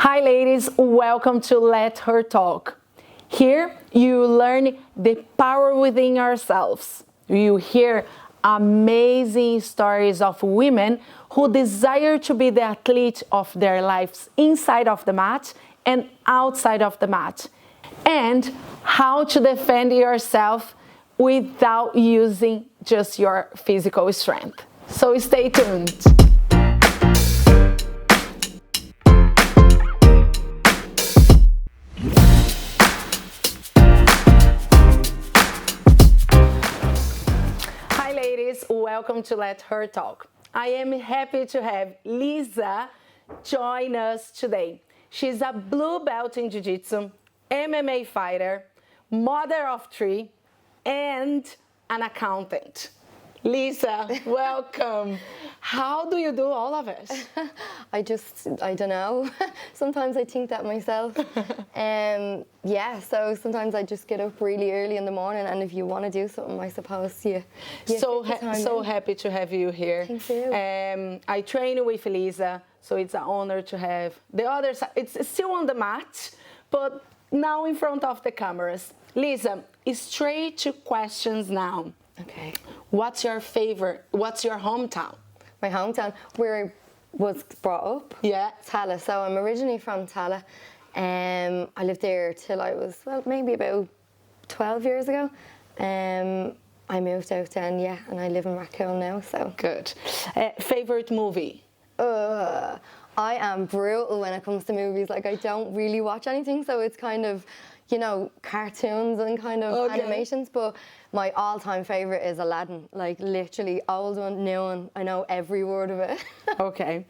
Hi ladies, welcome to Let Her Talk. Here you learn the power within yourselves. You hear amazing stories of women who desire to be the athlete of their lives inside of the mat and outside of the mat, and how to defend yourself without using just your physical strength. So stay tuned. Hi ladies, welcome to Let Her Talk. I am happy to have Lisa join us today. She's a blue belt in Jiu Jitsu, MMA fighter, mother of three, and an accountant. Lisa, welcome. How do you do all of it? I don't know. Sometimes I think that myself. So sometimes I just get up really early in the morning, and if you want to do something, I suppose you So happy to have you here. Thank you. I train with Lisa, so it's an honor to have the other side. It's still on the mat, but now in front of the cameras. Lisa, straight to questions now. Okay. What's your favorite? What's your hometown? My hometown, where I was brought up. Yeah. Tala. So I'm originally from Tala. I lived there till I was, maybe about 12 years ago. I moved out then, and I live in Raccoon now, so. Good. Favorite movie? I am brutal when it comes to movies. Like, I don't really watch anything, so it's kind of, cartoons and kind of animations, but my all-time favorite is Aladdin. Like, literally, old one, new one. I know every word of it. Okay.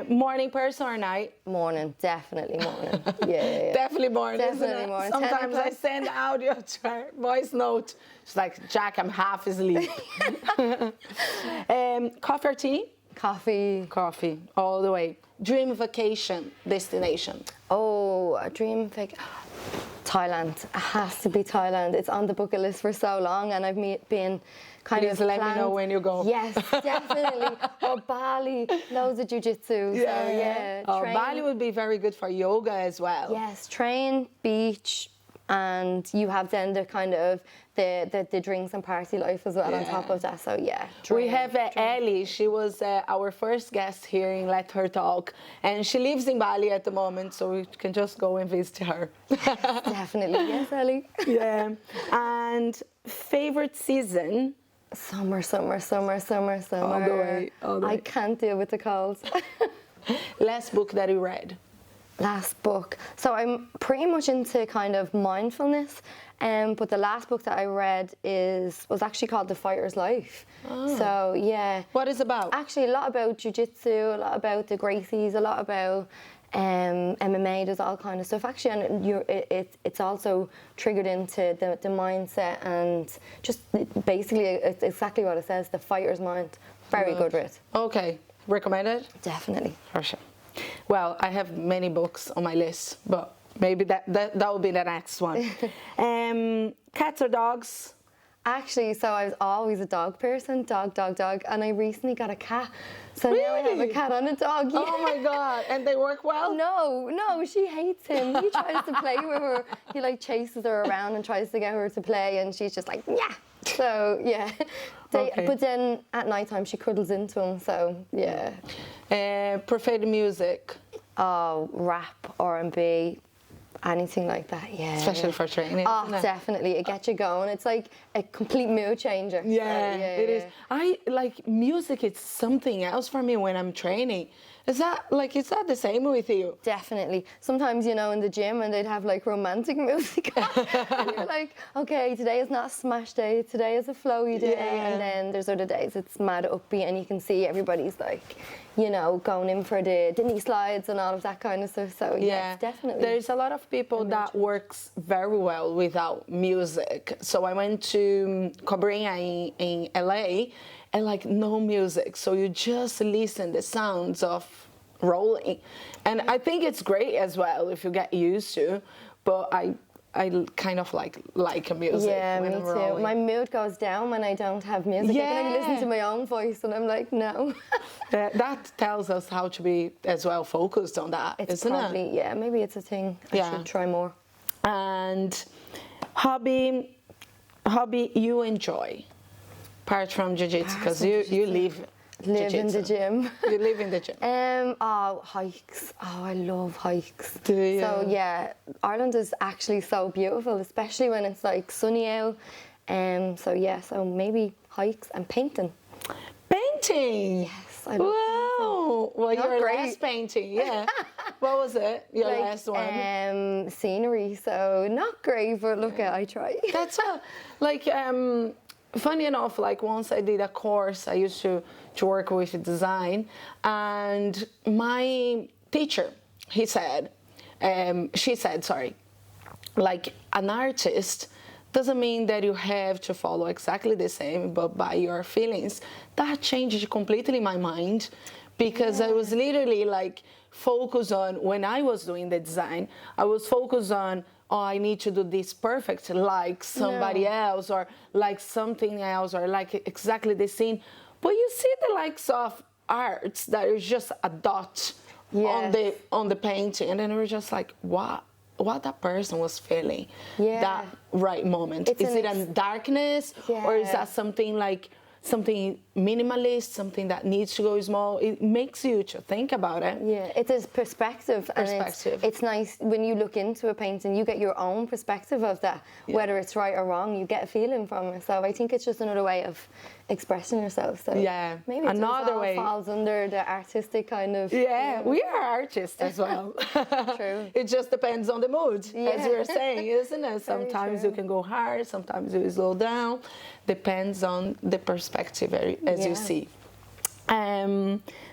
Morning person or night? Morning, definitely morning. Yeah. Definitely morning. Definitely morning. Sometimes I send audio to her, voice note. She's like, Jaque, I'm half asleep. Coffee or tea? Coffee. Coffee, all the way. Dream vacation destination? Oh, a dream vacation. Thailand. It has to be Thailand. It's on the bucket list for so long, and I've been kind of Please let me know when you go. Yes, definitely. Or Bali, loads of jiu-jitsu. Yeah. So, Bali would be very good for yoga as well. Yes, train, beach, and you have then the kind of the drinks and party life as well on top of that. So we have Ellie. She was our first guest here in Let Her Talk, and she lives in Bali at the moment, so we can just go and visit her. Definitely, yes, Ellie. Yeah. And favorite season? Summer. All the way. I can't deal with the colds. Last book that you read? Last book. So I'm pretty much into kind of mindfulness, but the last book that I read was actually called The Fighter's Life. Oh. So yeah. What is it about? Actually, a lot about jiu-jitsu, a lot about the Gracies, a lot about MMA. There's all kind of stuff. Actually, and it's also triggered into the mindset, and just basically it's exactly what it says. The fighter's mind. Very good read. Okay, recommended? Definitely. For sure. Well, I have many books on my list, but maybe that will be the next one. Cats or dogs? Actually, so I was always a dog person, dog, and I recently got a cat. So really? Now I have a cat and a dog. Yeah. Oh my God, and they work well? No, she hates him. He tries to play with her. He chases her around and tries to get her to play, and she's just like, yeah. So, yeah. Okay. But then at nighttime she cuddles into him, so, yeah. Preferred music? Oh, rap, R&B. Anything like that, yeah. Especially for training. Oh, definitely. It gets you going. It's like a complete mood changer. Yeah, it is. I like music. It's something else for me when I'm training. Is that the same with you? Definitely. Sometimes, in the gym, and they'd have romantic music. And you're like, okay, today is not a smash day. Today is a flowy day. Yeah. And then there's other days it's mad upbeat, and you can see everybody's going in for the knee slides and all of that kind of stuff. So yeah, definitely. There's a lot of people that works very well without music. So I went to Cobrinha in LA, and no music. So you just listen the sounds of rolling. And I think it's great as well if you get used to, but kind of like music. Yeah, when me I'm too. rolling. My mood goes down when I don't have music. I can only listen to my own voice, and I'm like, no. That tells us how to be as well focused on that, isn't it? Yeah, maybe it's a thing. I should try more. And hobby you enjoy, apart from jiu-jitsu, because you live in the gym. You live in the gym. Hikes. Oh, I love hikes. Do you? So yeah, Ireland is actually so beautiful, especially when it's like sunny out. So maybe hikes and painting. Painting. Yes, I love Wow. Well, Not your great. last painting, yeah. What was it? Your last one? Scenery. So not great, but look, I try. That's funny enough, like once I did a course, I used to work with design, and my teacher, she said, like an artist doesn't mean that you have to follow exactly the same, but by your feelings. That changed completely my mind, because I was literally like focused on, when I was doing the design, I was focused on, oh, I need to do this perfect like somebody else, or like something else, or like exactly the same. But you see the likes of arts that is just a dot on the painting, and then we're just like, what that person was feeling that right moment. Is it a darkness, or is that something like something minimalist, something that needs to go small? It makes you to think about it. Yeah, it is perspective. And it's nice when you look into a painting, you get your own perspective of that, whether it's right or wrong, you get a feeling from it. So I think it's just another way of expressing yourself. So maybe another way falls under the artistic kind of. Yeah, we are artists as well. True. It just depends on the mood, as you were saying, isn't it? Sometimes you can go hard, sometimes you slow down. Depends on the perspective, as you see.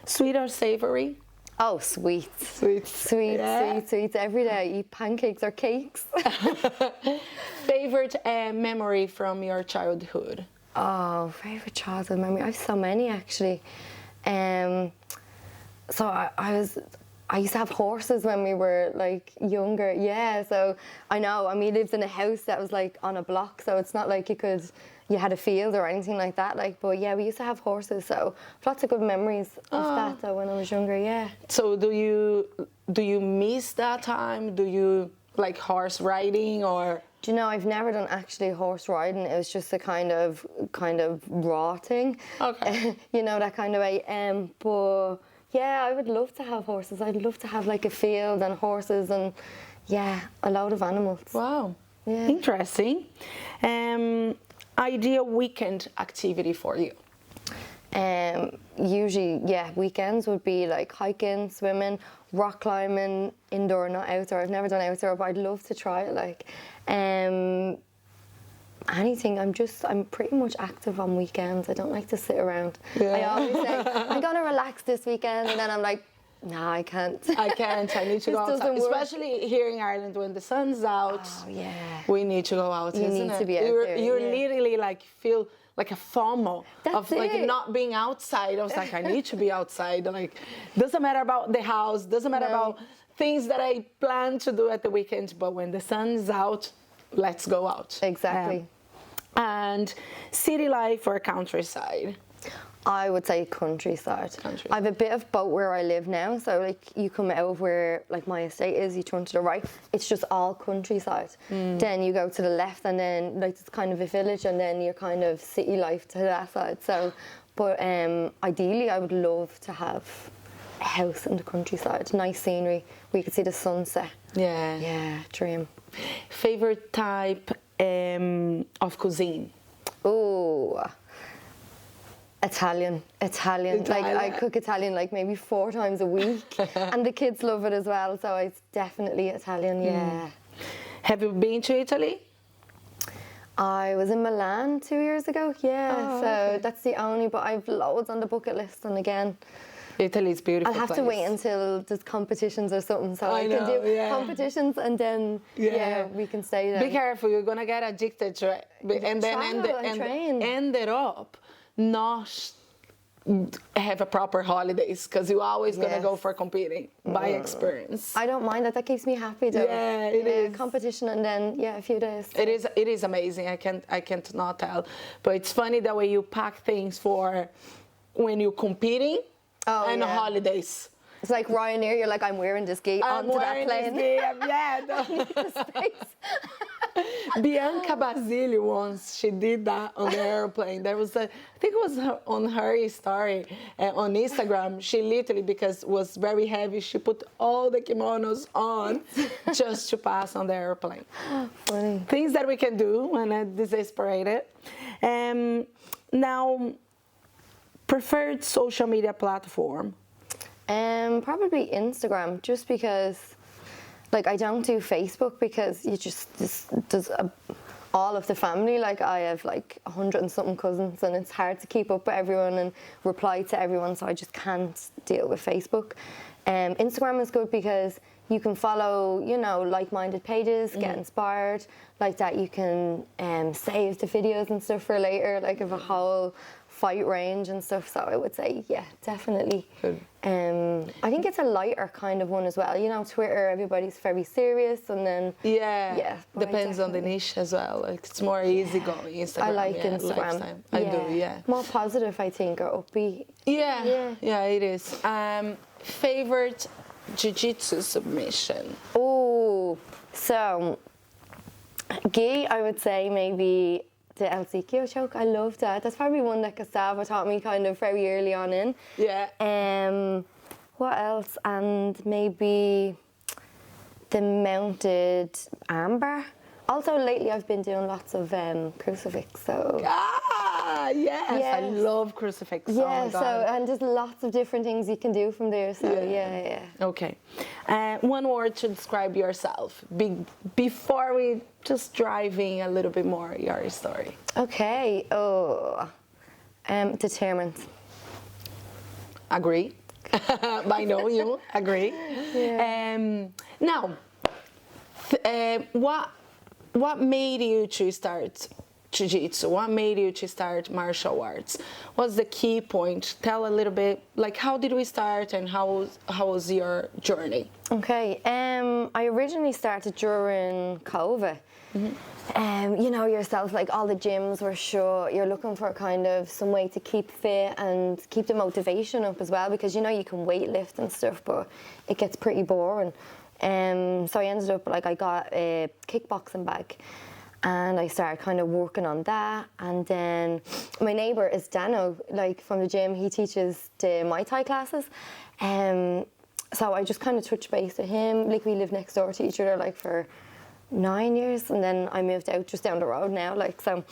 Sweet or savory? Oh, sweet. Sweets every day. I eat pancakes or cakes. Favorite memory from your childhood? Oh, favorite childhood memory. I have so many actually. So I used to have horses when we were like younger. Yeah, so I know. I mean, we lived in a house that was like on a block, so it's not like you had a field or anything like that. Like, but yeah, we used to have horses, so lots of good memories of that though when I was younger. Yeah. So do you miss that time? Do you like horse riding or? Do you know, I've never done actually horse riding. It was just a kind of raw thing. Okay. You know, that kind of way. But yeah, I would love to have horses. I'd love to have like a field and horses and a load of animals. Wow. Yeah. Interesting. Ideal weekend activity for you? Usually, weekends would be like hiking, swimming, rock climbing, indoor, not outdoor. I've never done outdoor, but I'd love to try it. Like, anything. I'm pretty much active on weekends. I don't like to sit around. Yeah. I always say, I'm gonna relax this weekend, and then I'm like, no, I can't. I need to go outside. Especially here in Ireland when the sun's out. Oh, yeah. We need to go out, you isn't need it? to be out there. You're literally like feel like a FOMO of like not being outside. I was like, I need to be outside. Like, doesn't matter about the house, doesn't matter about things that I plan to do at the weekend, but when the sun's out, let's go out. Exactly. And city life or countryside? I would say countryside. I have a bit of both where I live now. So like you come out where like my estate is, you turn to the right, it's just all countryside. Then you go to the left and then like it's kind of a village and then you're kind of city life to that side. So, but ideally I would love to have a house in the countryside, nice scenery where you could see the sunset. Yeah. Yeah, dream. Favorite type of cuisine? Oh, Italian. Like I cook Italian like maybe 4 times a week, and the kids love it as well. So it's definitely Italian. Yeah. Have you been to Italy? I was in Milan 2 years ago. Yeah. That's the only. But I've loads on the bucket list, and again, Italy is beautiful. I'll have to wait until there's competitions or something, so I can do competitions, and then we can stay there. Be careful, you're gonna get addicted to it, and then ended up not have a proper holidays, because you're always gonna go for competing by experience. I don't mind that. That keeps me happy though. Yeah, it is. Competition and then a few days. It is amazing. I can't not tell. But it's funny the way you pack things for when you're competing and holidays. It's like Ryanair, you're like, I'm wearing this gi onto that plane. Bianca Basile once, she did that on the airplane. There was I think it was on her story on Instagram. She literally, because it was very heavy, she put all the kimonos on just to pass on the airplane. Funny. Things that we can do when desesperated. Now, preferred social media platform? Probably Instagram, just because, like, I don't do Facebook because you there's all of the family. Like, I have like 100 and something cousins, and it's hard to keep up with everyone and reply to everyone, so I just can't deal with Facebook. Instagram is good because you can follow, like-minded pages, get inspired. Like that, you can save the videos and stuff for later, like of a whole fight range and stuff. So I would say, yeah, definitely. Good. I think it's a lighter kind of one as well. Twitter, everybody's very serious, and then depends on the niche as well. Like, it's more easygoing. Instagram. I like Instagram. Lifestyle. I do, yeah. More positive, I think, or upbeat. Yeah, it is. Favorite Jiu-Jitsu submission? Oh, so gi, I would say maybe the El Zikio choke. I love that. That's probably one that Gustavo taught me kind of very early on in. Yeah. What else? And maybe the mounted armbar. Also, lately I've been doing lots of crucifix. So. Yes. I love crucifix. Yeah. Oh my God. And there's lots of different things you can do from there. So yeah. Okay. One word to describe yourself before we just driving a little bit more your story. Okay. Determined. Agree. I know you agree. Yeah. Now, what made you to start Jiu-Jitsu? What made you to start martial arts? What's the key point? Tell a little bit, like, how did we start and how was your journey? Okay, I originally started during COVID. Yourself, like, all the gyms were shut. You're looking for kind of some way to keep fit and keep the motivation up as well, because you can weight lift and stuff, but it gets pretty boring. So I ended up, like, I got a kickboxing bag, and I started kind of working on that. And then my neighbour is Dano, like, from the gym. He teaches the Muay Thai classes. So I just kind of touched base with him. Like, we lived next door to each other, like, for 9 years, and then I moved out just down the road now, like, so.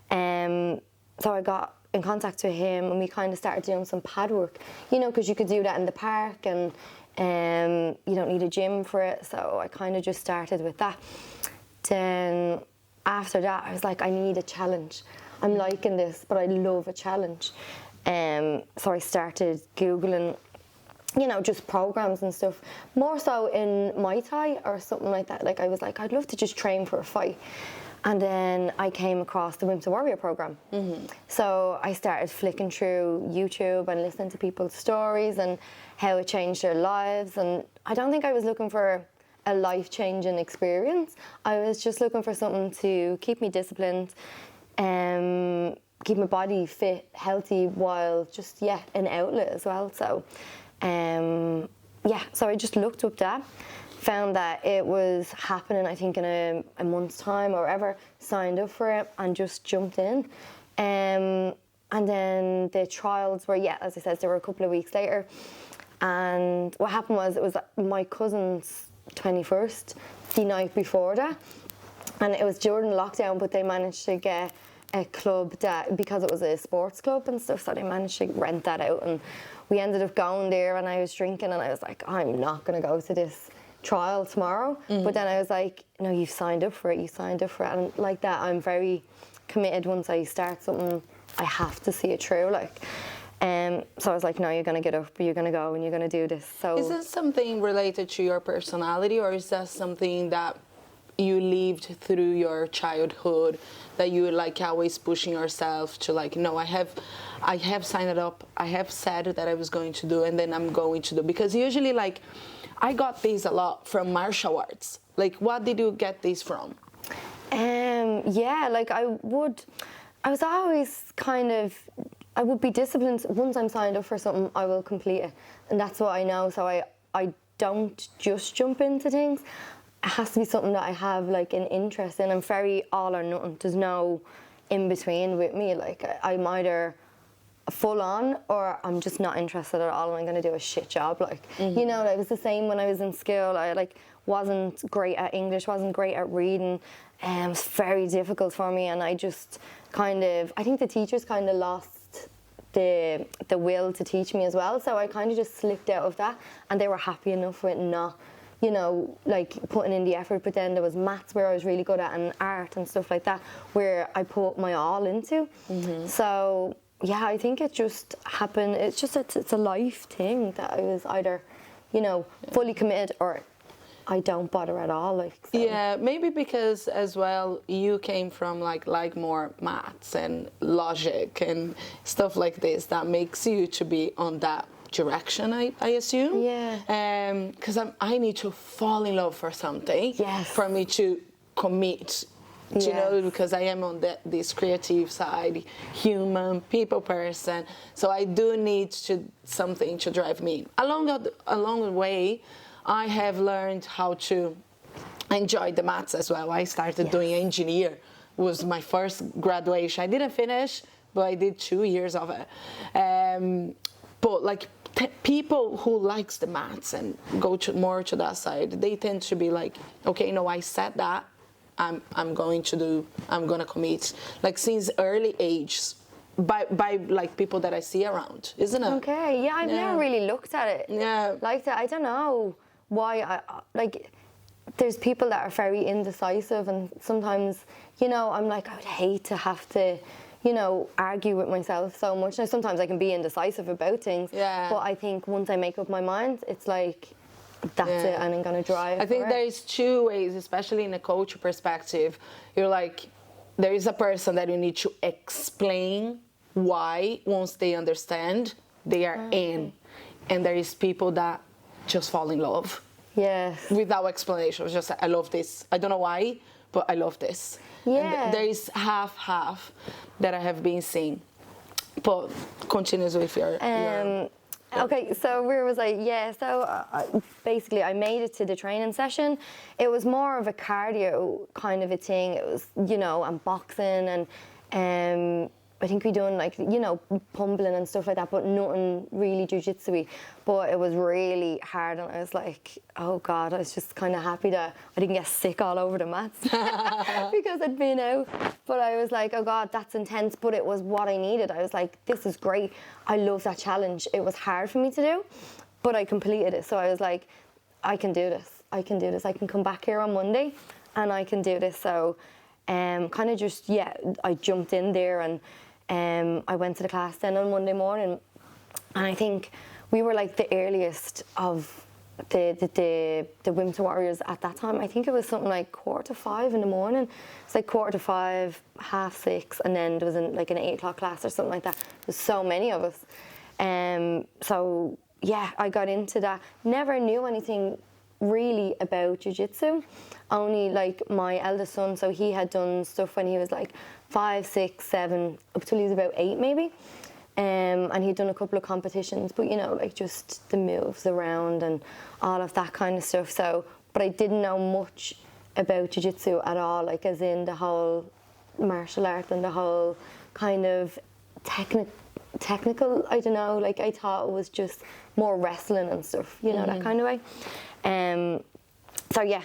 So I got in contact with him, and we kind of started doing some pad work, because you could do that in the park, and you don't need a gym for it. So I kind of just started with that. Then after that, I was like, I need a challenge. I'm liking this, but I love a challenge. So I started Googling, just programs and stuff, more so in Muay Thai or something like that. Like, I was like, I'd love to just train for a fight. And then I came across the Women's Warrior program. So I started flicking through YouTube and listening to people's stories and how it changed their lives. And I don't think I was looking for a life-changing experience. I was just looking for something to keep me disciplined, keep my body fit, healthy, while just, an outlet as well. So, so I just looked up that, found that it was happening, I think, in a month's time or whatever, signed up for it and just jumped in. And then the trials were, as I said, they were a couple of weeks later. And what happened was, it was my cousin's 21st, the night before that. And it was during lockdown, but they managed to get a club that, because it was a sports club and stuff, so they managed to rent that out. And we ended up going there, and I was drinking, and I was like, I'm not going to go to this trial tomorrow. But then I was like, no, you've signed up for it. And like that, I'm very committed. Once I start something, I have to see it through, like. So I was like, no, you're going to get up, you're going to go, and you're going to do this. So is this something related to your personality, or is that something that you lived through your childhood, that you like always pushing yourself to like, no, I have signed up, I have said that I was going to do, and then I'm going to do? Because usually, like, I got this a lot from martial arts. Like, what did you get this from? Yeah, like I was always kind of, I would be disciplined. Once I'm signed up for something, I will complete it. And that's what I know. So I don't just jump into things. It has to be something that I have like an interest in. I'm very all or nothing. There's no in between with me. Like I'm either full on or I'm just not interested at all and I'm going to do a shit job. Like, you know, it was the same when I was in school. I like wasn't great at English, wasn't great at reading. It was very difficult for me, and I just kind of, I think the teachers kind of lost the will to teach me as well. So I kind of just slipped out of that, and they were happy enough with not, you know, like putting in the effort. But then there was maths where I was really good at, and art and stuff like that, where I put my all into. So yeah, I think it just happened. It's just it's a life thing that I was either, you know, fully committed or I don't bother at all. Like, so. Yeah, maybe because as well you came from like more maths and logic and stuff like this that makes you to be on that direction, I assume. Yeah. Because I need to fall in love for something. Yes. For me to commit. You know, because I am on this creative side, human, people person. So I do need something to drive me. Along the way, I have learned how to enjoy the maths as well. I started doing engineer. Was my first graduation. I didn't finish, but I did 2 years of it. But like people who likes the maths and go more to that side, they tend to be like, okay, no, I said that. I'm going to commit, like since early age, by like people that I see around, isn't it? Okay, yeah, I've never really looked at it like that. I don't know why like there's people that are very indecisive, and sometimes, you know, I'm like, I would hate to have to, you know, argue with myself so much. Now sometimes I can be indecisive about things, but I think once I make up my mind, it's like, that's it, and I'm going to drive. I think there is two ways, especially in a coach perspective. You're like, there is a person that you need to explain why. Once they understand, they are in. And there is people that just fall in love. Yes. Without explanation. It's just, I love this. I don't know why, but I love this. Yeah. And there is half that I have been seeing. But continues with your Okay, so where was I? Yeah, so basically I made it to the training session. It was more of a cardio kind of a thing. It was, you know, and boxing and I think we done like, you know, pumping and stuff like that, but nothing really jiu-jitsu-y. But it was really hard, and I was like, oh God, I was just kind of happy that I didn't get sick all over the mats because I'd been out. But I was like, oh God, that's intense, but it was what I needed. I was like, this is great. I love that challenge. It was hard for me to do, but I completed it. So I was like, I can do this. I can do this. I can come back here on Monday and I can do this. So kind of just, I jumped in there, and I went to the class then on Monday morning, and I think we were like the earliest of the Women to Warriors at that time. I think it was something like 4:45 in the morning. It's like 4:45, 6:30, and then there was an 8 o'clock class or something like that. There's so many of us. So yeah, I got into that. Never knew anything really about jiu-jitsu. Only like my eldest son, so he had done stuff when he was like 5, 6, 7, up till he was about 8 maybe. And he'd done a couple of competitions, but you know, like just the moves around and all of that kind of stuff. So, but I didn't know much about jiu-jitsu at all, like as in the whole martial art and the whole kind of technical, I don't know, like I thought it was just more wrestling and stuff, you know, that kind of way. So yeah,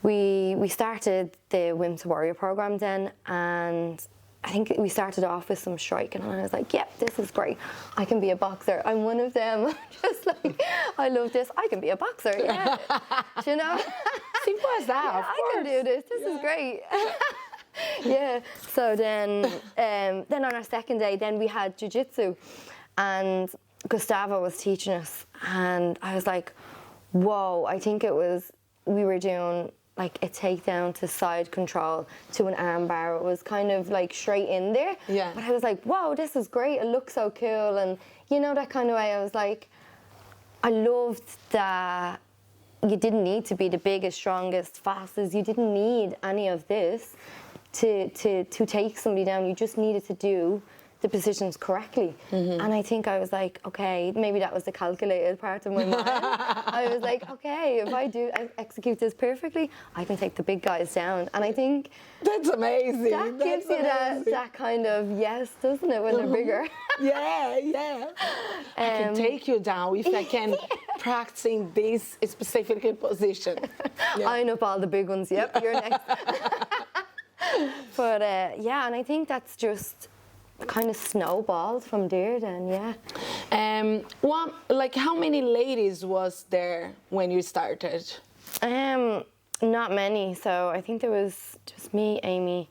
we started the Women to Warrior program then, and I think we started off with some striking, and I was like, yep, this is great. I can be a boxer. I'm one of them. Just like, I love this. I can be a boxer, yeah. Do you know? Simple as that, yeah, of I course. can do this. This is great. Yeah. So then on our second day, then we had jiu-jitsu, and Gustavo was teaching us, and I was like, whoa, I think we were doing like a takedown to side control to an arm bar. It was kind of like straight in there. Yeah. But I was like, wow, this is great. It looks so cool. And you know, that kind of way, I was like, I loved that you didn't need to be the biggest, strongest, fastest. You didn't need any of this to take somebody down. You just needed to do the positions correctly. And I think I was like, okay, maybe that was the calculated part of my mind. I was like, okay, if I execute this perfectly, I can take the big guys down. And I think that's amazing. That gives you that kind of yes, doesn't it, when they're bigger? Yeah. I can take you down if I can practicing this specific position. Yeah. Line up all the big ones. Yep, you're next. But yeah, and I think that's just kind of snowballed from there then, yeah. Like how many ladies was there when you started? Not many. So I think there was just me, Amy,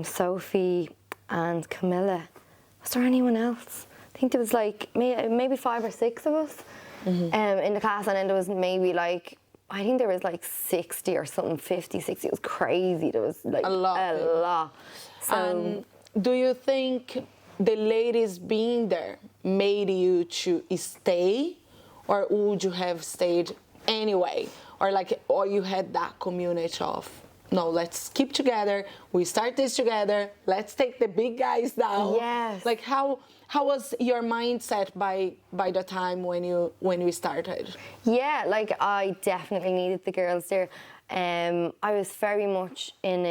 Sophie, and Camilla. Was there anyone else? I think there was like maybe 5 or 6 of us in the class, and then there was maybe like, I think there was like 60 or something, 50, 60. It was crazy. There was like a lot. So. Do you think the ladies being there made you to stay, or would you have stayed anyway? Or you had that community of, no, let's keep together, we start this together, let's take the big guys down. Yes. Like how was your mindset by the time when you started? Yeah, like I definitely needed the girls there. I was very much in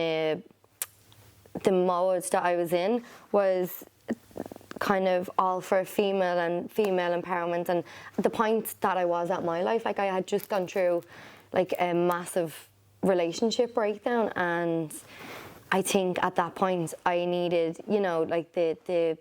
the mode that I was in was kind of all for female empowerment, and the point that I was at my life, like I had just gone through like a massive relationship breakdown, and I think at that point I needed, you know, like the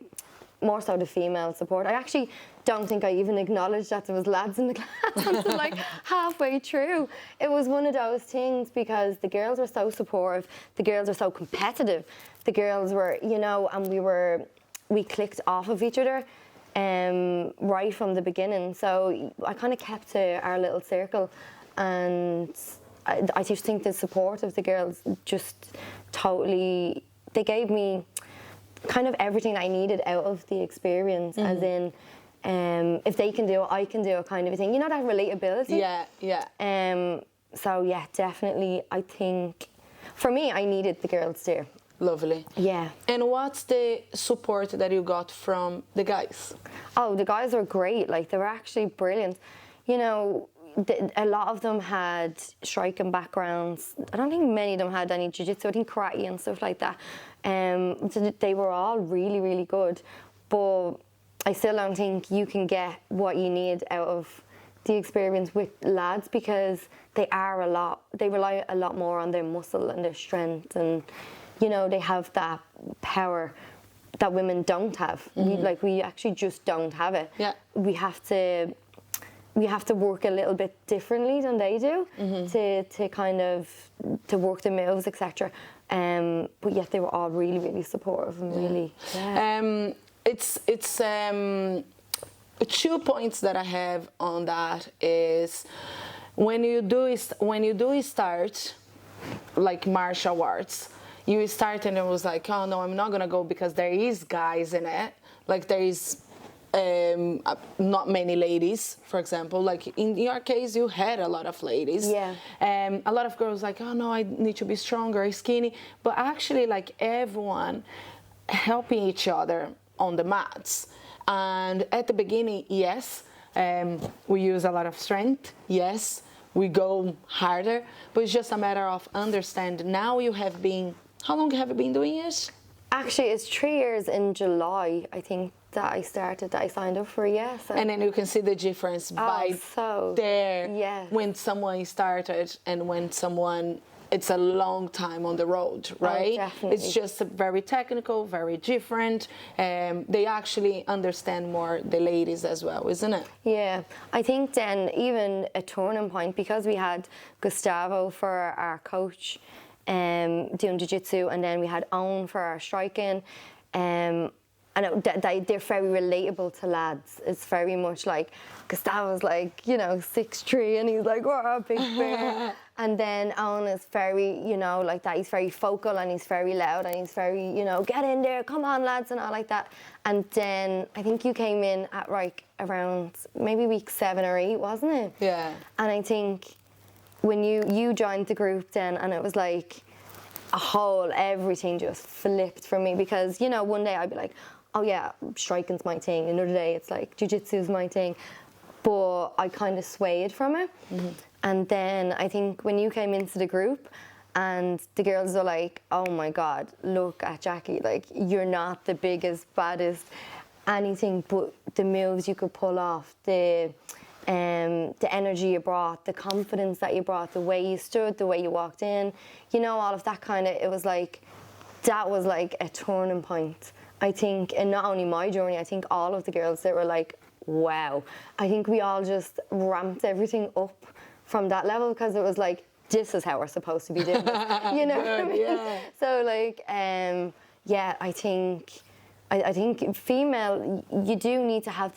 more so the female support. I actually don't think I even acknowledged that there was lads in the class until like halfway through. It was one of those things because the girls were so supportive, the girls were so competitive, the girls were, you know, and we clicked off of each other right from the beginning. So I kind of kept to our little circle, and I just think the support of the girls just totally, they gave me kind of everything I needed out of the experience, as in if they can do it, I can do it kind of a thing. You know, that relatability? Yeah. So yeah, definitely, I think, for me, I needed the girls there. Lovely. Yeah. And what's the support that you got from the guys? Oh, the guys were great. Like, they were actually brilliant. You know, a lot of them had striking backgrounds. I don't think many of them had any jiu-jitsu. I think karate and stuff like that. So they were all really, really good. But I still don't think you can get what you need out of the experience with lads, because they rely a lot more on their muscle and their strength, and you know, they have that power that women don't have. We actually just don't have it. Yeah. We have to work a little bit differently than they do to kind of to work the moves, etc. But yet they were all really, really supportive and really. Yeah. It's 2 points that I have on that is when you do start like martial arts, you start and it was like, oh no, I'm not gonna go because there is guys in it. Like there is not many ladies, for example. Like in your case, you had a lot of ladies. Yeah. A lot of girls like, oh no, I need to be stronger, skinny. But actually, like everyone helping each other on the mats. And at the beginning, yes, we use a lot of strength. Yes, we go harder. But it's just a matter of understanding. Now you have been. How long have you been doing it? Actually, it's 3 years in July, I think, that I signed up for, yes. And then you can see the difference yes. When someone started and when someone, it's a long time on the road, right? Oh, definitely. It's just very technical, very different. They actually understand more the ladies as well, isn't it? Yeah, I think then even a turning point, because we had Gustavo for our coach, doing jiu-jitsu, and then we had Owen for our striking. they're very relatable to lads. It's very much like, Gustavo's like, you know, 6'3", and he's like, "Whoa, big bear." And then Owen is very, you know, like that. He's very vocal and he's very loud and he's very, you know, get in there, come on lads, and all like that. And then I think you came in at like around maybe week 7 or 8, wasn't it? Yeah. And I think when you joined the group then, and it was like everything just flipped for me, because, you know, one day I'd be like, oh yeah, striking's my thing. Another day it's like jiu-jitsu's my thing. But I kind of swayed from it. Mm-hmm. And then I think when you came into the group and the girls were like, oh my God, look at Jaque, like you're not the biggest, baddest, anything, but the moves you could pull off, the energy you brought, the confidence that you brought, the way you stood, the way you walked in, you know, all of that kind of, it was like, that was like a turning point. I think, and not only my journey, I think all of the girls that were like, wow. I think we all just ramped everything up from that level, because it was like, this is how we're supposed to be doing this, you know what I mean? Yeah. So like, yeah, I think female, you do need to have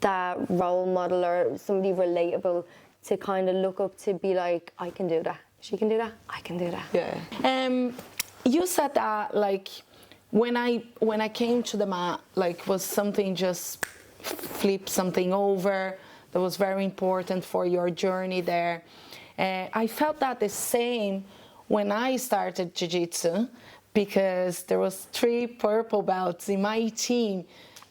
that role model or somebody relatable to kind of look up to, be like, I can do that. She can do that. I can do that. Yeah. You said that like when I came to the mat, like was something just flip something over that was very important for your journey there. I felt that the same when I started jiu-jitsu, because there was 3 purple belts in my team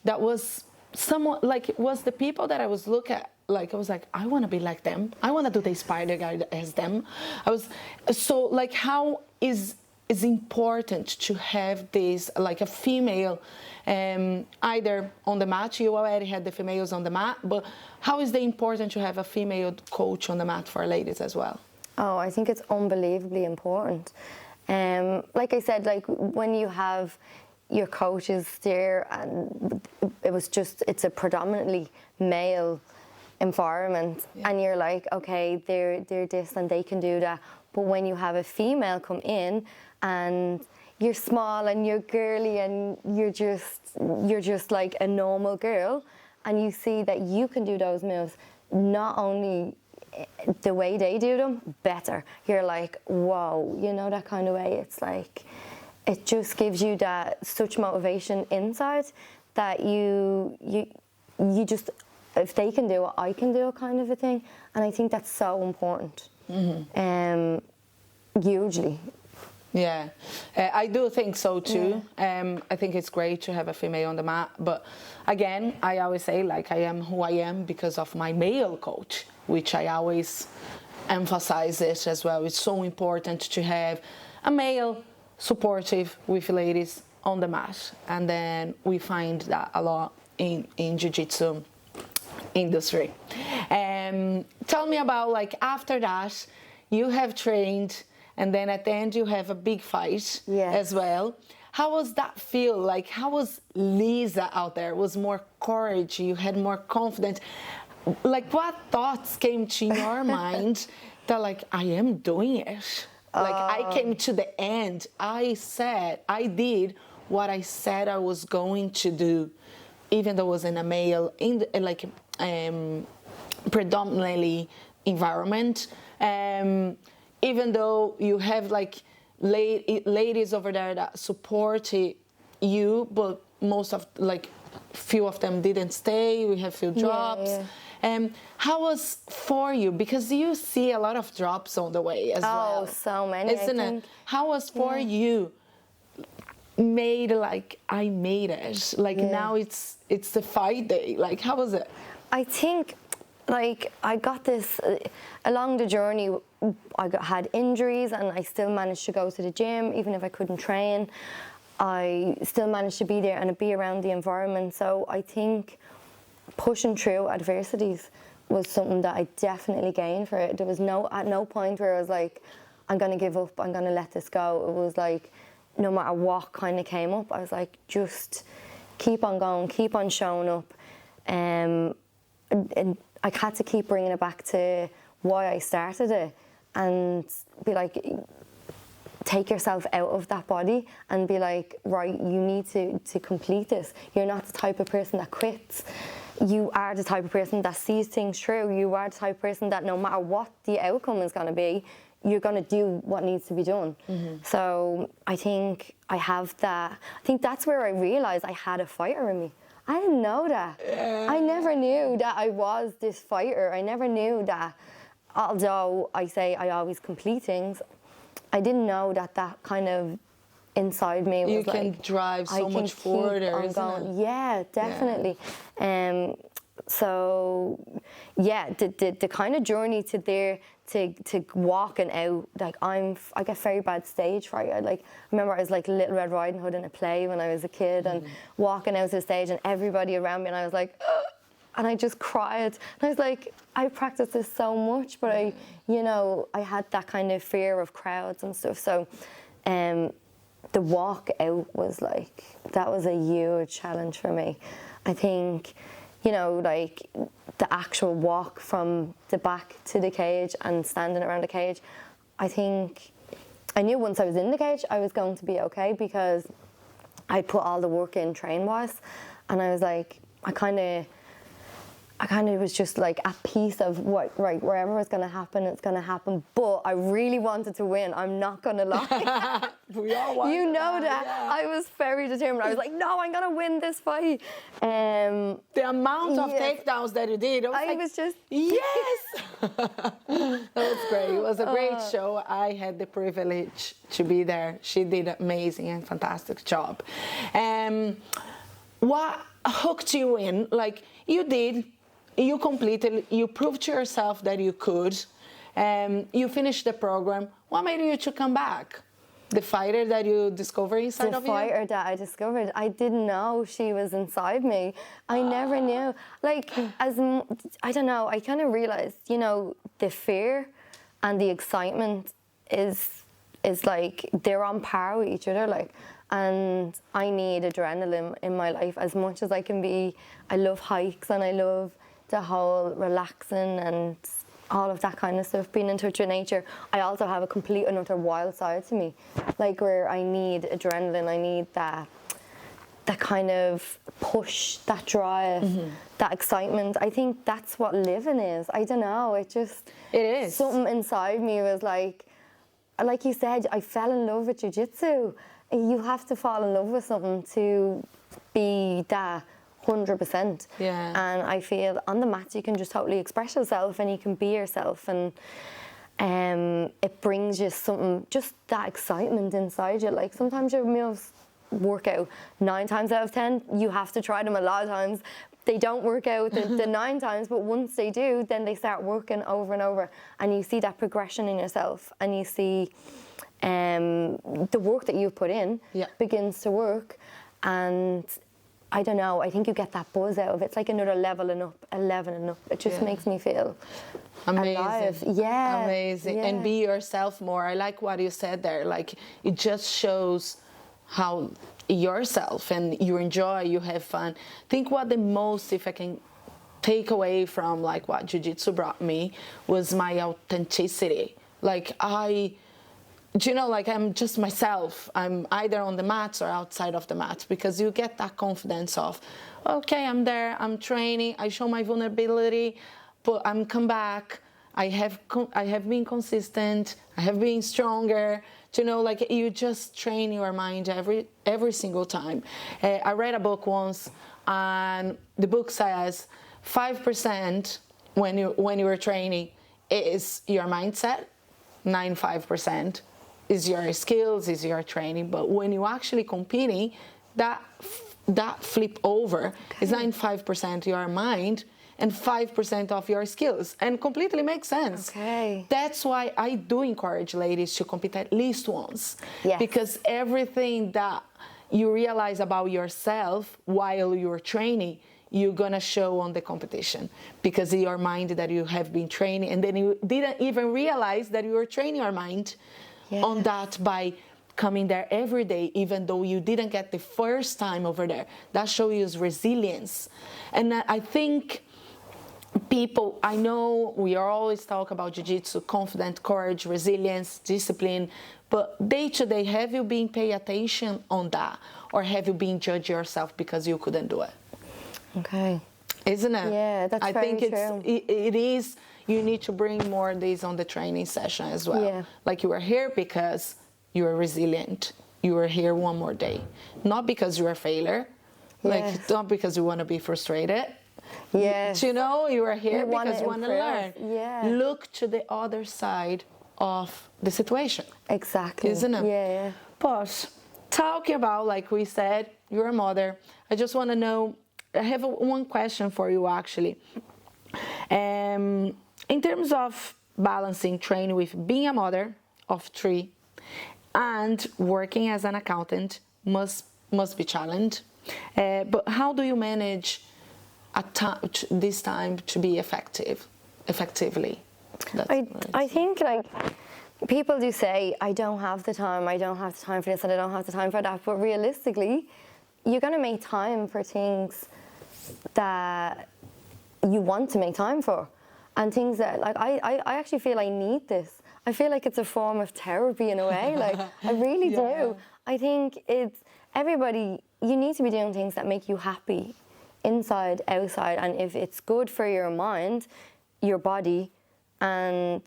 that was somewhat like, it was the people that I was looking at, like I was like, I want to be like them. I want to do the spider guide as them. I was so like, how is important to have this, like a female, either on the mat. You already had the females on the mat, but how is it important to have a female coach on the mat for ladies as well? Oh, I think it's unbelievably important. Like I said, like when you have your coaches there, and it's a predominantly male environment, yeah. And you're like, okay, they're this and they can do that. But when you have a female come in and you're small and you're girly and you're just like a normal girl, and you see that you can do those moves, not only the way they do them, better. You're like, whoa, you know, that kind of way. It's like, it just gives you that such motivation inside that you just, if they can do it, I can do it, kind of a thing. And I think that's so important. Mm-hmm. Hugely. Yeah, I do think so too. Yeah. I think it's great to have a female on the mat, but again, I always say, like, I am who I am because of my male coach, which I always emphasize it as well. It's so important to have a male supportive with ladies on the mat, and then we find that a lot in jiu-jitsu industry. Tell me about, like, after that, you have trained, and then at the end you have a big fight as well. How was that feel? Like, how was Lisa out there? Was more courage? You had more confidence? Like, what thoughts came to your mind that, like, I am doing it? Like, I came to the end. I did what I said I was going to do, even though I was in a male, predominantly environment. Even though you have like ladies over there that support you, but most of, like, few of them didn't stay. We have few drops. Yeah. How was for you? Because you see a lot of drops on the way as well. Oh, so many, isn't it? How was for you? I made it. Like, now it's the fight day. Like, how was it? I think, like, I got this along the journey. I had injuries, and I still managed to go to the gym, even if I couldn't train. I still managed to be there and be around the environment. So I think pushing through adversities was something that I definitely gained for it. There was at no point where I was like, I'm going to give up, I'm going to let this go. It was like, no matter what kind of came up, I was like, just keep on going, keep on showing up. And I had to keep bringing it back to why I started it, and be like, take yourself out of that body and be like, right, you need to complete this. You're not the type of person that quits. You are the type of person that sees things through. You are the type of person that no matter what the outcome is going to be, you're going to do what needs to be done. So I think I have that. I think that's where I realized I had a fighter in me. I didn't know that. I never knew that I was this fighter. I never knew that, although I say I always complete things, I didn't know that that kind of inside me was you like... You can drive so much further, isn't it? Yeah, definitely. Yeah. So, yeah, the kind of journey to there, to walking out, like I get very bad stage fright. I remember I was like Little Red Riding Hood in a play when I was a kid, and walking out to the stage and everybody around me, and I was like, ugh, and I just cried. And I was like, I practiced this so much, but I had that kind of fear of crowds and stuff. So, the walk out was like, that was a huge challenge for me. I think, like the actual walk from the back to the cage and standing around the cage, I think I knew once I was in the cage I was going to be okay, because I put all the work in train-wise, and I was like, I kind of was just like at peace of right, wherever it's going to happen, it's going to happen. But I really wanted to win. I'm not going to lie. We all want that. Yeah. I was very determined. I was like, no, I'm going to win this fight. The amount of takedowns that you did, I was just... Yes! That was great. It was a great show. I had the privilege to be there. She did an amazing and fantastic job. What hooked you in? Like, you completed, you proved to yourself that you could, you finished the program. What made you to come back? The fighter that you discovered inside of you? The fighter that I discovered. I didn't know she was inside me. I never knew. Like, I don't know, I kind of realized, the fear and the excitement is like, they're on par with each other, like. And I need adrenaline in my life as much as I can be. I love hikes and I love the whole relaxing and all of that kind of stuff, being in touch with nature. I also have a complete and utter wild side to me, like where I need adrenaline, I need that kind of push, that drive, that excitement. I think that's what living is. I don't know, it is. Something inside me was like you said, I fell in love with Jiu Jitsu. You have to fall in love with something to be that 100%. Yeah. And I feel on the mats you can just totally express yourself and you can be yourself, and it brings you something, just that excitement inside you. Like sometimes your moves work out 9 times out of 10. You have to try them a lot of times. They don't work out the 9 times, but once they do, then they start working over and over, and you see that progression in yourself, and you see the work that you've put in begins to work. And I don't know, I think you get that buzz out of it. It's like another leveling up. It just makes me feel alive. Yeah. Amazing. Yeah. And be yourself more. I like what you said there. Like, it just shows how yourself, and you enjoy, you have fun. I think what the most, if I can take away from like what Jiu-Jitsu brought me, was my authenticity. Like I'm just myself. I'm either on the mats or outside of the mats, because you get that confidence of, okay, I'm there, I'm training, I show my vulnerability, but I'm come back. I have been consistent. I have been stronger. Like you just train your mind every single time. I read a book once, and the book says 5% when you are training is your mindset, 95% is your skills, is your training. But when you actually competing, that flip over is 95% your mind and 5% of your skills, and completely makes sense. Okay. That's why I do encourage ladies to compete at least once. Yes. Because everything that you realize about yourself while you're training, you're gonna show on the competition, because in your mind that you have been training, and then you didn't even realize that you were training your mind on that by coming there every day, even though you didn't get the first time over there. That shows you resilience. And I think people, I know we are always talk about jiu-jitsu, confident, courage, resilience, discipline, but day to day, have you been paying attention on that, or have you been judging yourself because you couldn't do it? Okay. Isn't it? Yeah, that's very true. It is, you need to bring more days on the training session as well. Yeah. Like you are here because you are resilient. You are here one more day. Not because you're a failure. Like, Yes. not because you want to be frustrated. Yes. You know, you are here You wanna because you want to learn. improve. Yeah. Look to the other side of the situation. Exactly. Isn't it? Yeah. But talking about, like we said, you're a mother. I just want to know, I have one question for you actually. In terms of balancing training with being a mother of 3 and working as an accountant must be challenged. But how do you manage this time to be effectively? I think, like, people do say, I don't have the time for this, and I don't have the time for that. But realistically, you're going to make time for things that you want to make time for. And things that, like, I actually feel I need this. I feel like it's a form of therapy in a way. Like, I really do. I think it's, everybody, you need to be doing things that make you happy, inside, outside. And if it's good for your mind, your body, and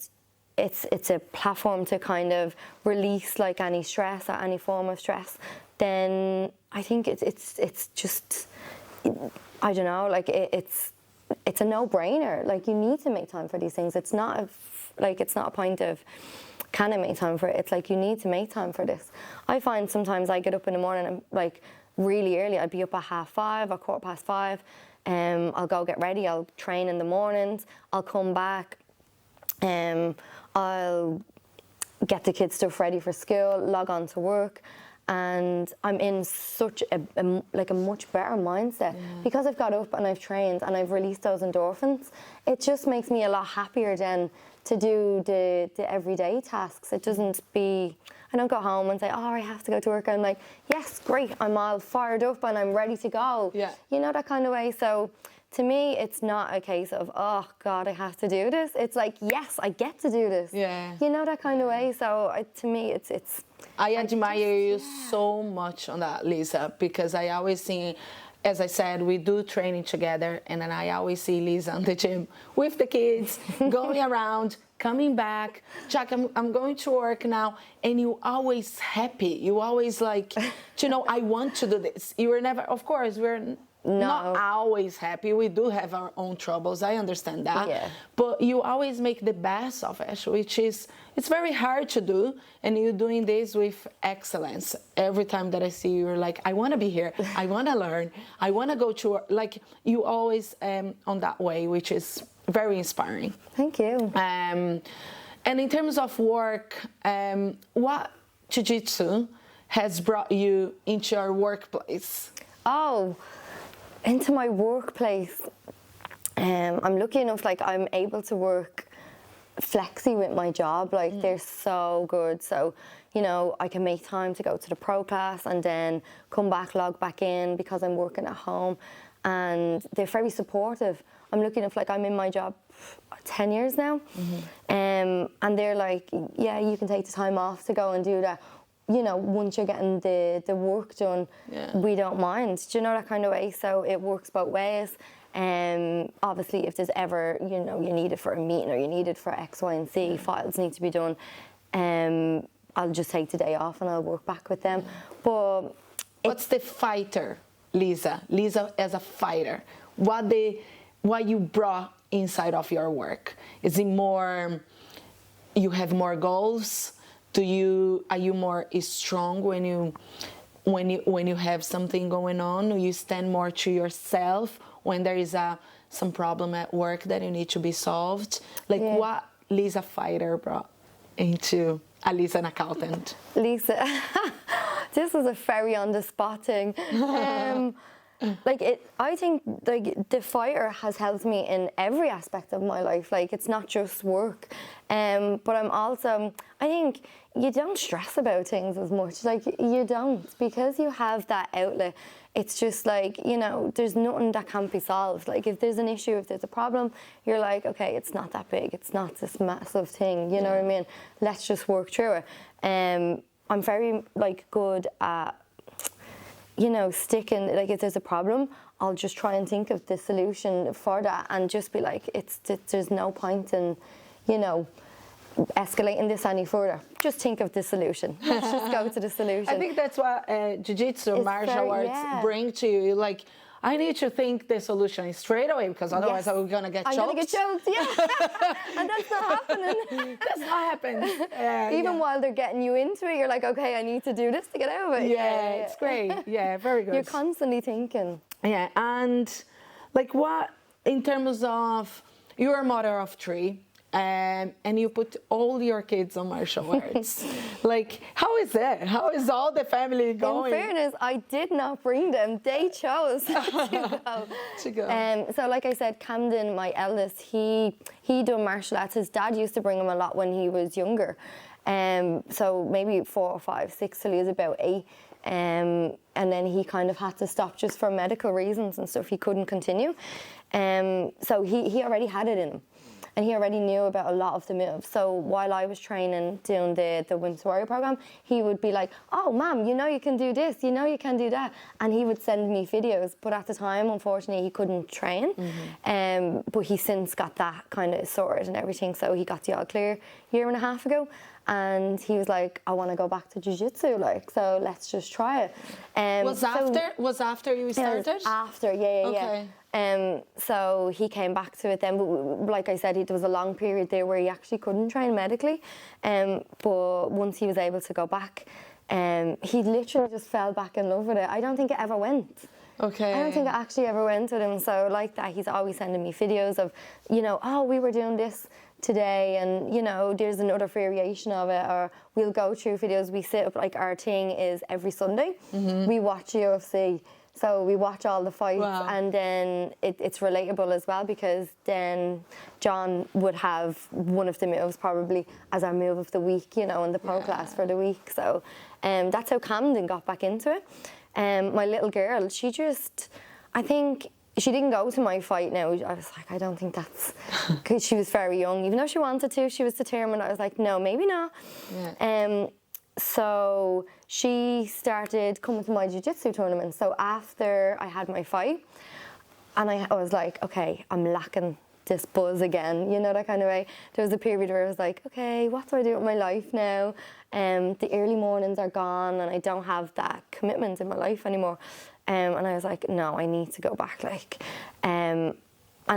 it's a platform to kind of release, like, any stress or any form of stress, then I think it's just, I don't know, like, it's a no-brainer. Like, you need to make time for these things. It's not a point of, can I make time for it? It's like, you need to make time for this. I find sometimes I get up in the morning and, like, really early. I'd be up at 5:30 or 5:15. I'll go get ready. I'll train in the mornings. I'll come back. I'll get the kids' stuff ready for school, log on to work, and I'm in such a much better mindset because I've got up and I've trained and I've released those endorphins. It just makes me a lot happier then to do the everyday tasks. It doesn't be, I don't go home and say, oh, I have to go to work. I'm like, yes, great, I'm all fired up and I'm ready to go. Yeah. You know, that kind of way. So to me, it's not a case of, oh God, I have to do this. It's like, yes, I get to do this. Yeah. You know, that kind of way. So to me, it's. I admire you so much on that, Lisa, because I always see, as I said, we do training together, and then I always see Lisa in the gym with the kids, going around, coming back. Jaque, I'm going to work now, and you always happy. You always like, you know, I want to do this. You were never, of course, we're not always happy. We do have our own troubles. I understand that. Yeah. But you always make the best of it, which is, it's very hard to do. And you're doing this with excellence. Every time that I see you, you're like, I want to be here. I want to learn. I want to go to work. Like, you always on that way, which is very inspiring. Thank you. And in terms of work, what Jiu-Jitsu has brought you into your workplace? Oh, into my workplace. I'm lucky enough, like, I'm able to work flexi with my job. Like, they're so good. So, you know, I can make time to go to the pro class and then come back, log back in because I'm working at home. And they're very supportive. I'm lucky enough, like, I'm in my job 10 years now. And they're like, yeah, you can take the time off to go and do that. You know, once you're getting the work done, we don't mind. Do you know, that kind of way? So it works both ways. Obviously, if there's ever, you know, you need it for a meeting or you need it for X, Y, and Z, files need to be done, I'll just take the day off and I'll work back with them. But what's the fighter, Lisa? Lisa as a fighter, what you brought inside of your work? Is it more, you have more goals? Are you more strong when you have something going on? You stand more to yourself when there is some problem at work that you need to be solved? Like, what Lisa fighter brought into a Lisa an accountant? Lisa, this was a very on the spot thing. I think like the fighter has helped me in every aspect of my life. Like it's not just work, but I'm also, I think you don't stress about things as much. Like you don't, because you have that outlet. It's just like, you know, there's nothing that can't be solved. Like if there's an issue, if there's a problem, you're like, okay, it's not that big. It's not this massive thing. You know what I mean? Let's just work through it. I'm very like good at, you know, sticking, like if there's a problem, I'll just try and think of the solution for that and just be like, there's no point in, you know, escalating this any further. Just think of the solution. Let's just go to the solution. I think that's what Jiu Jitsu, martial arts bring to you. Like, I need to think the solution straight away because otherwise I'm going to get choked. I'm going to get choked, yeah. And that's not happening. That's not happening. Even while they're getting you into it, you're like, okay, I need to do this to get out of it. Yeah, it's great. Yeah, very good. You're constantly thinking. Yeah, and like what, in terms of, you're a mother of 3, and you put all your kids on martial arts. Like, how is that? How is all the family going? In fairness, I did not bring them. They chose to go. So like I said, Camden, my eldest, he done martial arts. His dad used to bring him a lot when he was younger. So maybe 4 or 5, 6 till he was about 8. And then he kind of had to stop just for medical reasons and stuff. He couldn't continue. So he already had it in him. And he already knew about a lot of the moves. So while I was training, doing the Women's Warrior program, he would be like, oh, Mom, you know you can do this, you know you can do that. And he would send me videos. But at the time, unfortunately, he couldn't train. But he's since got that kind of sorted and everything. So he got the all clear a year and a half ago. And he was like, I want to go back to Jiu Jitsu, like, so let's just try it. Was after you started? It was after, yeah. So he came back to it then, but like I said, there was a long period there where he actually couldn't train medically. But once he was able to go back, he literally just fell back in love with it. I don't think it ever went. Okay. I don't think it actually ever went with him. So like that, he's always sending me videos of, you know, oh, we were doing this today, and you know, there's another variation of it, or we'll go through videos. We sit up, like our thing is every Sunday we watch UFC. So we watch all the fights, and then it's relatable as well, because then John would have one of the moves probably as our move of the week, you know, in the pro class for the week. So that's how Camden got back into it. My little girl, she just, I think, she didn't go to my fight now. I was like, I don't think that's, because she was very young. Even though she wanted to, she was determined. I was like, no, maybe not. So she started coming to my Jiu Jitsu tournament. So after I had my fight, and I was like, okay, I'm lacking this buzz again, you know, that kind of way. There was a period where I was like, okay, what do I do with my life now? The early mornings are gone and I don't have that commitment in my life anymore. And I was like, no, I need to go back, like. And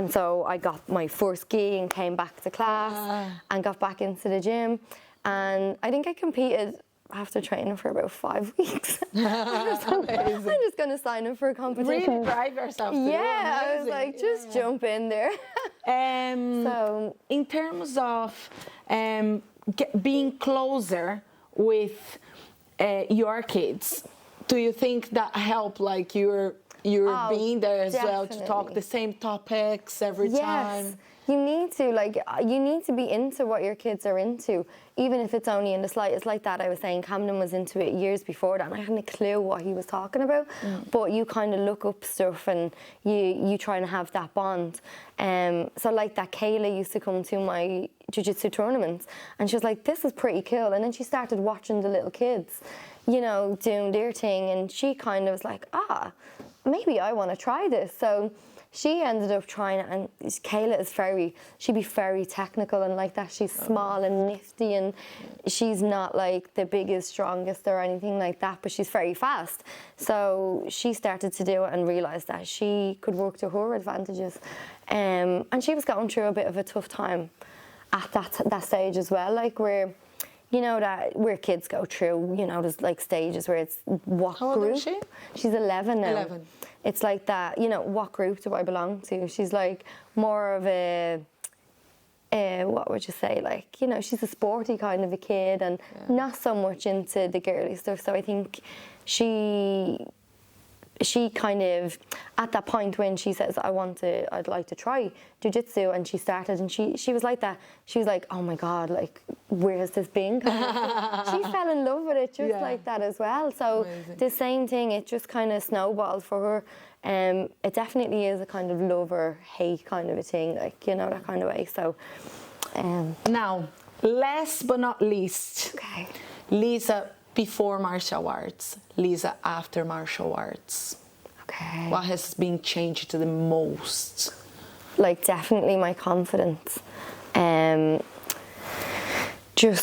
so I got my first gi and came back to class and got back into the gym. And I think I competed after training for about 5 weeks. I'm just going to sign up for a competition. Really drive yourself to I was like, just jump in there. So, in terms of being closer with your kids, do you think that helped, like you're being there as well to talk the same topics every time? You need to, like, you need to be into what your kids are into, even if it's only in the slightest. Like that, I was saying, Camden was into it years before that, and I hadn't a clue what he was talking about. But you kind of look up stuff and you try and have that bond. So like that, Kayla used to come to my jiu-jitsu tournaments, and she was like, this is pretty cool. And then she started watching the little kids, you know, doing their thing, and she kind of was like, maybe I want to try this. So she ended up trying it, and Kayla is she'd be very technical and like that. She's small and nifty, and she's not like the biggest, strongest or anything like that, but she's very fast. So she started to do it and realised that she could work to her advantages. And she was going through a bit of a tough time at that stage as well, like where, you know, that where kids go through, you know, there's like stages where it's what How group. Old is she? She's 11 now. 11. It's like that, you know, what group do I belong to? She's like more of a what would you say, like, you know, she's a sporty kind of a kid and not so much into the girly stuff. So I think she she kind of, at that point when she says, I'd like to try Jiu Jitsu, and she started, and she was like that. She was like, oh my God, like, where has this been? She fell in love with it just like that as well. So the same thing, it just kind of snowballed for her. It definitely is a kind of love or hate kind of a thing, like, you know, that kind of way. So, now, last but not least, okay. Lisa before martial arts, Lisa after martial arts. Okay. What has been changed the most? Like, definitely my confidence.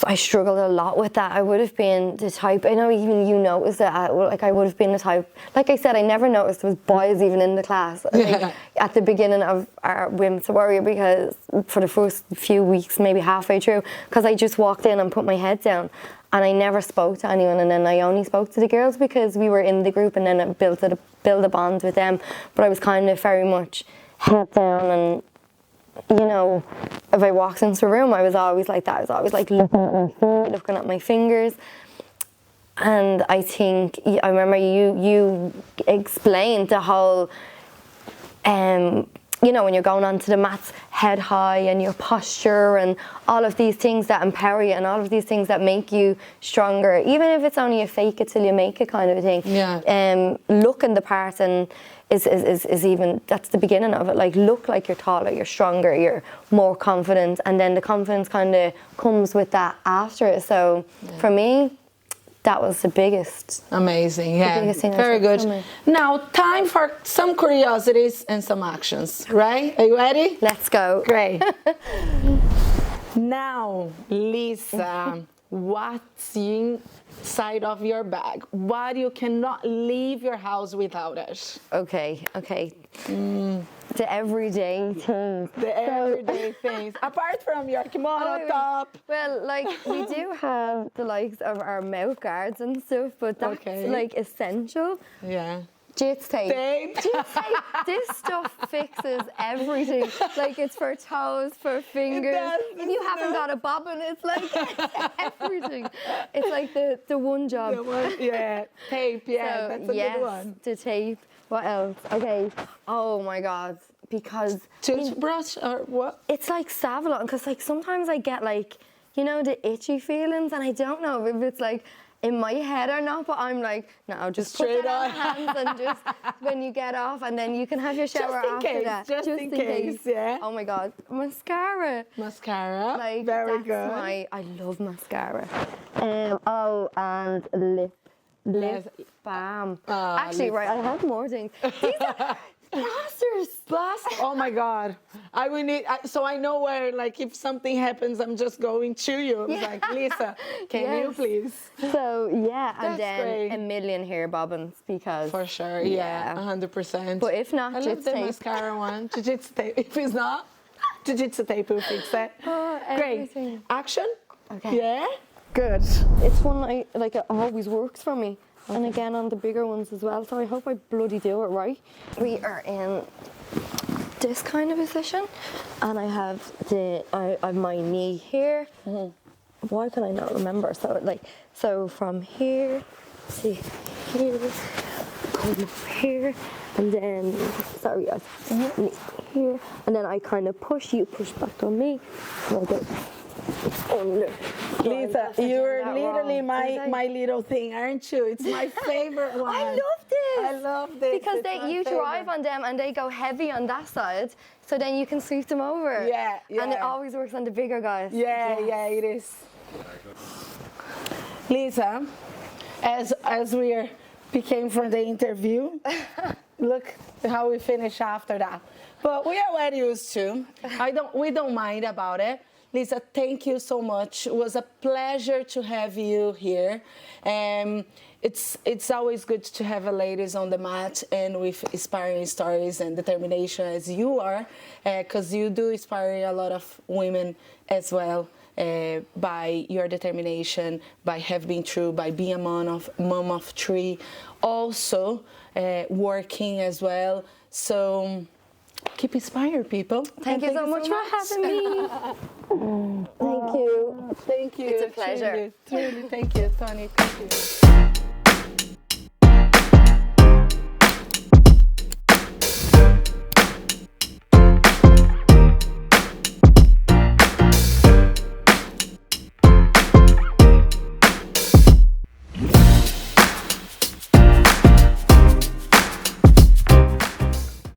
I struggled a lot with that. I would have been the type, I know even you noticed that, I would have been the type, like I said, I never noticed there was boys even in the class at the beginning of our Women's Warrior, because for the first few weeks, maybe halfway through, because I just walked in and put my head down, and I never spoke to anyone, and then I only spoke to the girls because we were in the group, and then it built a bond with them. But I was kind of very much head down, and you know, if I walked into a room, I was always like that. I was always like looking at my feet, looking at my fingers. And I think, I remember you explained the whole, you know, when you're going onto the mats head high, and your posture and all of these things that empower you, and all of these things that make you stronger, even if it's only a fake it till you make it kind of a thing. Yeah. Looking the part and is even, that's the beginning of it. Like, look like you're taller, you're stronger, you're more confident, and then the confidence kind of comes with that after it. So for me, that was the biggest. Amazing, yeah. The biggest thing. Very good. Now, time for some curiosities and some actions, right? Are you ready? Let's go. Great. Now, Lisa, what's inside of your bag? What you cannot leave your house without it? Okay. The everyday things. The everyday things. Apart from your kimono top. Well, like, we do have the likes of our mouth guards and stuff, but that's like essential. Yeah. Jits tape. Jits tape. This stuff fixes everything. Like, it's for toes, for fingers. If you haven't got a bobbin, it's like it's everything. It's like the one job. Tape. Yeah, so, that's a good one. The tape. What else? Okay. Oh my God. Because toothbrush or what? It's like Savlon, because like sometimes I get like, you know, the itchy feelings, and I don't know if it's like in my head or not, but I'm like, no, just straight put that on hands, and just when you get off, and then you can have your shower after that. Just in case, yeah. Oh my God, mascara. Like, very good. I love mascara. And lip balm. Actually, right, I have more things. These are plasters. Oh my God. I will need, so I know where, like, if something happens, I'm just going to you. It's like, Lisa, can you please? So, yeah, and then great. a million hair bobbins, because. For sure, 100%. But if not, I love the mascara one. Jiu Jitsu tape. If it's not, Jiu Jitsu tape will fix it. Oh, everything. Great. Action? Okay. Yeah? Good. It's one it always works for me. Okay. And again on the bigger ones as well, so I hope I bloody do it right. We are in this kind of position, and I have my knee here. Why can I not remember? So from here to here, come up here, and then here, and then I kind of push back on me, and I go under. Lisa, you're literally my little thing, aren't you? It's my favorite one. I love this. Because you drive on them and they go heavy on that side, so then you can sweep them over. Yeah. And it always works on the bigger guys. Yeah, it is. Lisa, as we became from the interview, look how we finish after that. But we are well used to. We don't mind about it. Lisa, thank you so much. It was a pleasure to have you here. It's always good to have a ladies on the mat and with inspiring stories and determination as you are, because you do inspire a lot of women as well by your determination, by have been true, by being a mom of three, also working as well. So keep inspired, people. Thank you so much for having me. Thank you. Thank you. It's a pleasure. Truly. Thank you, Tony. Thank you.